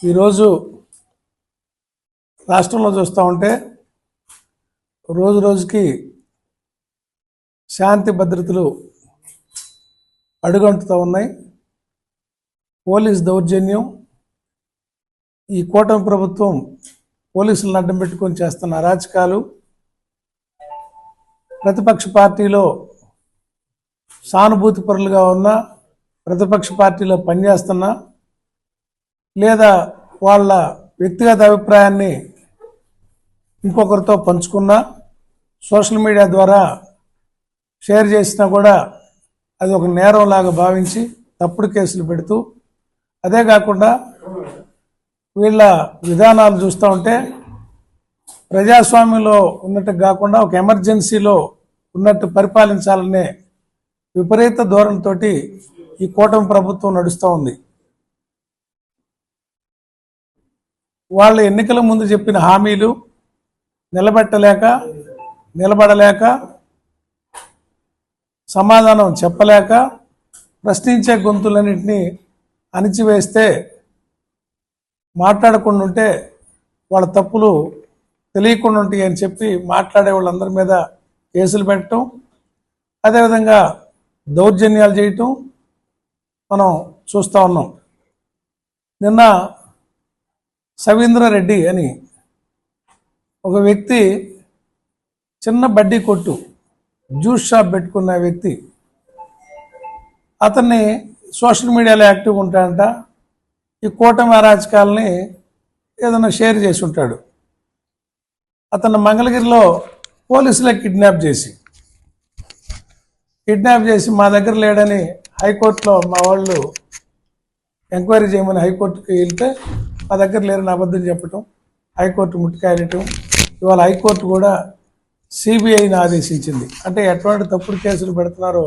ఈరోజు రాష్ట్రంలో చూస్తూ ఉంటే రోజు రోజుకి శాంతి భద్రతలు అడుగంటుతూ ఉన్నాయి. పోలీస్ దౌర్జన్యం, ఈ కూటమి ప్రభుత్వం పోలీసులను అడ్డం పెట్టుకొని చేస్తున్న అరాచకాలు, ప్రతిపక్ష పార్టీలో సానుభూతి పరులుగా ఉన్న, ప్రతిపక్ష పార్టీలో పనిచేస్తున్నా లేదా వాళ్ళ వ్యక్తిగత అభిప్రాయాన్ని ఇంకొకరితో పంచుకున్నా, సోషల్ మీడియా ద్వారా షేర్ చేసినా కూడా అది ఒక నేరంలాగా భావించి తప్పుడు కేసులు పెడుతూ, అదే కాకుండా వీళ్ళ విధానాలు చూస్తూ ఉంటే ప్రజాస్వామ్యంలో ఉన్నట్టు కాకుండా ఒక ఎమర్జెన్సీలో ఉన్నట్టు పరిపాలించాలనే విపరీత ధోరణితో ఈ కూటమి ప్రభుత్వం నడుస్తూ ఉంది. వాళ్ళ ఎన్నికల ముందు చెప్పిన హామీలు నిలబడలేక సమాధానం చెప్పలేక ప్రశ్నించే గొంతులన్నింటినీ అణిచివేస్తే, మాట్లాడకుండా ఉంటే వాళ్ళ తప్పులు తెలియకుండా ఉంటాయి అని చెప్పి మాట్లాడే వాళ్ళందరి మీద కేసులు పెట్టడం, అదేవిధంగా దౌర్జన్యాలు చేయటం మనం చూస్తూ ఉన్నాం. నిన్న సవీంద్రారెడ్డి అని ఒక వ్యక్తి, చిన్న బడ్డీ కొట్టు జ్యూస్ షాప్ పెట్టుకున్న వ్యక్తి, అతన్ని సోషల్ మీడియాలో యాక్టివ్గా ఉంటాడంట. ఈ కూటమి అరాచకాలని ఏదైనా షేర్ చేసి ఉంటాడు. అతను మంగళగిరిలో పోలీసులే కిడ్నాప్ చేసి మా దగ్గర లేడని హైకోర్టులో మా వాళ్ళు ఎంక్వైరీ చేయమని హైకోర్టుకి వెళ్తే మా దగ్గర లేరని అబద్ధం చెప్పటం, హైకోర్టు ముట్టికాయటం. ఇవాళ హైకోర్టు కూడా సిబిఐని ఆదేశించింది. అంటే ఎటువంటి తప్పుడు కేసులు పెడుతున్నారో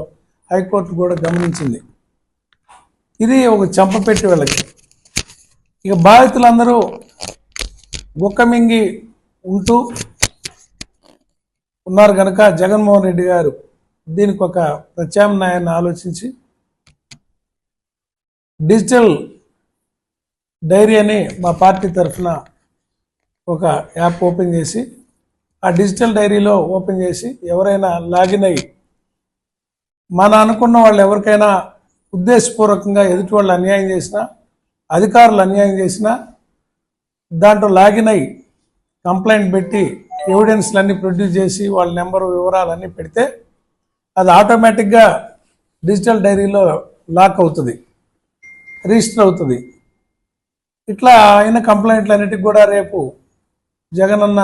హైకోర్టు కూడా గమనించింది. ఇది ఒక చంపపెట్టి వాళ్ళకి. ఇక బాధితులందరూ గుక్కమింగి ఉంటూ ఉన్నారు కనుక జగన్మోహన్ రెడ్డి గారు దీనికి ఒక ప్రత్యామ్నాయాన్ని ఆలోచించి డిజిటల్ డైరీ అని మా పార్టీ తరఫున ఒక యాప్ ఓపెన్ చేసి, ఆ డిజిటల్ డైరీలో ఓపెన్ చేసి ఎవరైనా లాగిన్ అయ్యి మన అనుకున్న వాళ్ళు ఎవరికైనా ఉద్దేశపూర్వకంగా ఎదుటి వాళ్ళు అన్యాయం చేసినా, అధికారులు అన్యాయం చేసినా దాంట్లో లాగిన్ అయ్యి కంప్లైంట్ పెట్టి ఎవిడెన్స్లన్నీ ప్రొడ్యూస్ చేసి వాళ్ళ నెంబరు వివరాలన్నీ పెడితే అది ఆటోమేటిక్గా డిజిటల్ డైరీలో లాక్ అవుతుంది, రిజిస్టర్ అవుతుంది. ఇట్లా అయిన కంప్లైంట్లన్నిటికి కూడా రేపు జగనన్న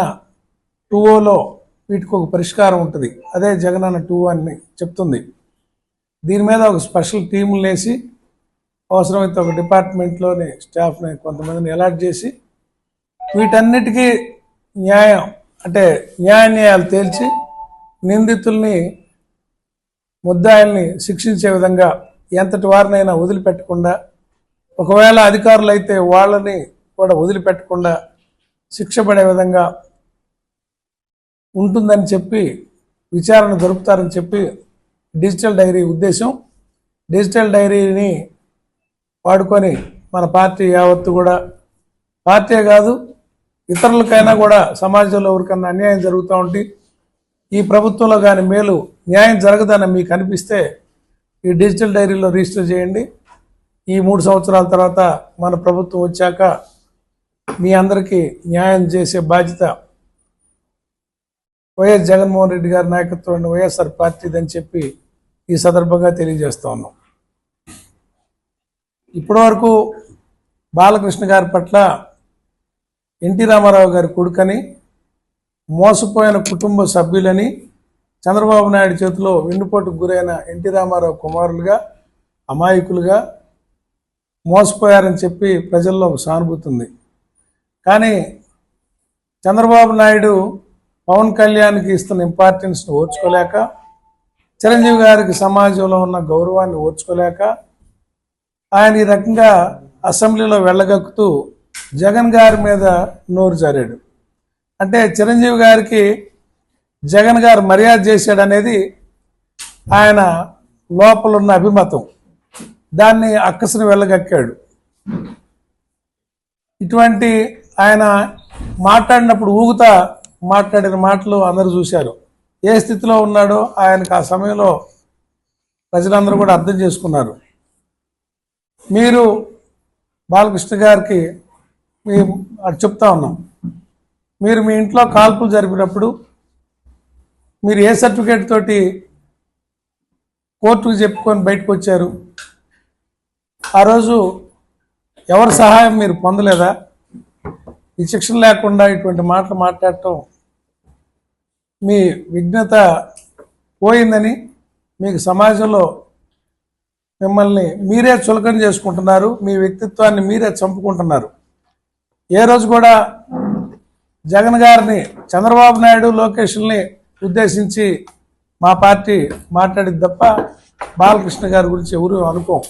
2.0లో వీటికి ఒక పరిష్కారం ఉంటుంది. అదే జగనన్న 2 అని చెప్తుంది. దీని మీద ఒక స్పెషల్ టీములు వేసి అవసరమైతే ఒక డిపార్ట్మెంట్లోని స్టాఫ్ని కొంతమందిని అలాట్ చేసి వీటన్నిటికీ న్యాయాలు తేల్చి నిందితుల్ని, ముద్దాయిల్ని శిక్షించే విధంగా ఎంతటి వారినైనా వదిలిపెట్టకుండా, ఒకవేళ అధికారులు అయితే వాళ్ళని కూడా వదిలిపెట్టకుండా శిక్ష పడే విధంగా ఉంటుందని చెప్పి విచారణ జరుపుతారని చెప్పి డిజిటల్ డైరీ ఉద్దేశం. డిజిటల్ డైరీని వాడుకొని మన పార్టీ యావత్తు కూడా, పార్టీ కాదు ఇతరులకైనా కూడా సమాజంలో ఎవరికన్నా అన్యాయం జరుగుతూ ఉంటే, ఈ ప్రభుత్వంలో కానీ మేలు న్యాయం జరగదని మీకు అనిపిస్తే ఈ డిజిటల్ డైరీలో రిజిస్టర్ చేయండి. ఈ 3 సంవత్సరాల తర్వాత మన ప్రభుత్వం వచ్చాక మీ అందరికీ న్యాయం చేసే బాధ్యత వైఎస్ జగన్మోహన్ రెడ్డి గారి నాయకత్వంలో వైఎస్ఆర్ పార్టీదని చెప్పి ఈ సందర్భంగా తెలియజేస్తూ ఉన్నాం. ఇప్పటివరకు బాలకృష్ణ గారి పట్ల ఎన్టీ రామారావు గారి కొడుకని, మోసపోయిన కుటుంబ సభ్యులని, చంద్రబాబు నాయుడు చేతిలో వెన్నుపోటుకు గురైన ఎన్టీ రామారావు కుమారులుగా, అమాయకులుగా మోసపోయారని చెప్పి ప్రజల్లో ఒక సానుభూతి ఉంది. కానీ చంద్రబాబు నాయుడు పవన్ కళ్యాణ్కి ఇస్తున్న ఇంపార్టెన్స్ని ఓర్చుకోలేక, చిరంజీవి గారికి సమాజంలో ఉన్న గౌరవాన్ని ఓర్చుకోలేక ఆయన ఈ రకంగా అసెంబ్లీలో వెళ్ళగక్కుతూ జగన్ గారి మీద నోరు జారాడు. అంటే చిరంజీవి గారికి జగన్ గారు మర్యాద చేశాడనేది ఆయన లోపల ఉన్న అభిమతం దాన్ని అక్కసుని వెళ్ళగక్కాడు. ఇటువంటి ఆయన మాట్లాడినప్పుడు ఊగుతా మాట్లాడిన మాటలు అందరూ చూశారు. ఏ స్థితిలో ఉన్నాడో ఆయనకు ఆ సమయంలో ప్రజలందరూ కూడా అర్థం చేసుకున్నారు. మీరు బాలకృష్ణ గారికి అటు చెప్తా ఉన్నాం, మీరు మీ ఇంట్లో కాల్పులు జరిపినప్పుడు మీరు ఏ సర్టిఫికేట్ తోటి కోర్టుకు చెప్పుకొని బయటకు వచ్చారు? ఆ రోజు ఎవరి సహాయం మీరు పొందలేదా? ఈ శిక్షణ లేకుండా ఇటువంటి మాటలు మాట్లాడటం మీ విఘ్నత పోయిందని, మీకు సమాజంలో మిమ్మల్ని మీరే చులకన చేసుకుంటున్నారు, మీ వ్యక్తిత్వాన్ని మీరే చంపుకుంటున్నారు. ఏ రోజు కూడా జగన్ గారిని, చంద్రబాబు నాయుడు, లోకేష్ని ఉద్దేశించి మా పార్టీ మాట్లాడింది తప్ప బాలకృష్ణ గారి గురించి ఎవరు అనుకోం.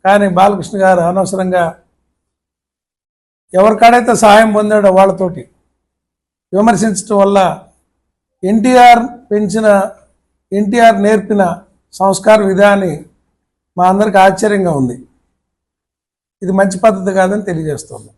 కానీ బాలకృష్ణ గారు అనవసరంగా ఎవరికాడైతే సహాయం పొందాడో వాళ్ళతోటి విమర్శించడం వల్ల ఎన్టీఆర్ నేర్పిన సంస్కార విధాన్ని మా అందరికి ఆశ్చర్యంగా ఉంది. ఇది మంచి పద్ధతి కాదని తెలియజేస్తుంది.